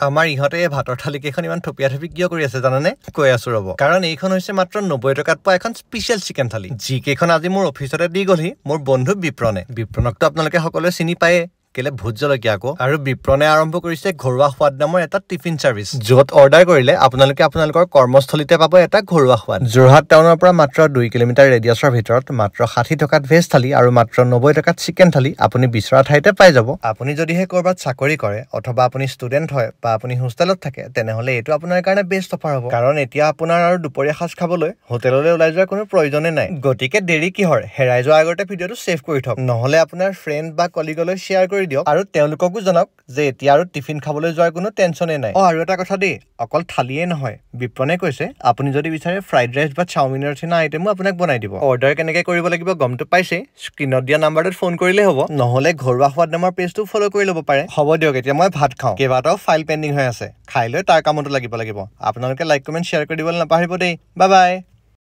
আমাৰ ইহঁতে এই ভাতৰ থালিকেইখন ইমান থপিয়া থপি কিয় কৰি আছে জানানে? কৈ আছো ৰ'ব। কাৰণ এইখন হৈছে মাত্ৰ 90 টকাত পোৱা এখন স্পেচিয়েল চিকেন থালি, যিকেইখন আজি মোৰ অফিচতে দি গ'লহি মোৰ বন্ধু বিপ্ৰণে। বিপ্ৰণকতো আপোনালোকে সকলোৱে চিনি পায়ে, কেলে ভোট জলকীয়া আকৌ। আৰু বিপ্ৰণে আৰম্ভ কৰিছে ঘৰুৱা সোৱাদ নামৰ এটা টিফিন চাৰ্ভিচ, য'ত অৰ্ডাৰ কৰিলে আপোনালোকে আপোনালোকৰ কৰ্মস্থলীতে পাব এটা ঘৰুৱা সোৱাদ। যোৰহাট টাউনৰ পৰা মাত্ৰ 2 কিলোমিটাৰ ৰেডিয়াছৰ ভিতৰত মাত্ৰ 60 টকাত ভেজ থালি আৰু মাত্ৰ 90 টকাত চিকেন থালি আপুনি বিচৰা ঠাইতে পাই যাব। আপুনি যদিহে ক'ৰবাত চাকৰি কৰে অথবা আপুনি ষ্টুডেণ্ট হয় বা আপুনি হোষ্টেলত থাকে, তেনেহ'লে এইটো আপোনাৰ কাৰণে বেষ্ট অফাৰ হ'ব। কাৰণ এতিয়া আপোনাৰ আৰু দুপৰীয়া সাজ খাবলৈ হোটেললৈ ওলাই যোৱাৰ কোনো প্ৰয়োজনে নাই। গতিকে দেৰি কিহৰ, হেৰাই যোৱাৰ আগতে ভিডিঅ'টো ছেভ কৰি থওক, নহ'লে আপোনাৰ ফ্ৰেণ্ড বা কলিগলৈ শ্বেয়াৰ কৰি দিয়ক আৰু তেওঁলোককো জনাওক যে এতিয়া আৰু টিফিন খাবলৈ যোৱাৰ কোনো টেনচনে নাই। আৰু এটা কথা দেই, অকল থালিয়ে নহয়, বিপ্ৰণে কৈছে আপুনি যদি বিচাৰে ফ্ৰাইড ৰাইচ বা চাওমিনৰ নিচিনা আইটেমো আপোনাক বনাই দিব। অৰ্ডাৰ কেনেকৈ কৰিব লাগিব গমটো পাইছে, স্ক্ৰীনত দিয়া নাম্বাৰটোত ফোন কৰিলেই হ'ব, নহ'লে ঘৰুৱা সোৱাদ নামৰ পেজটো ফ'ল' কৰি ল'ব পাৰে। হ'ব দিয়ক, এতিয়া মই ভাত খাওঁ, কেইবাটাও ফাইল পেণ্ডিং হৈ আছে, খাই লৈ তাৰ কামতো লাগিব। আপোনালোকে লাইক কমেণ্ট শ্বেয়াৰ কৰি দিবলৈ নাপাহৰিব দেই। Bye bye.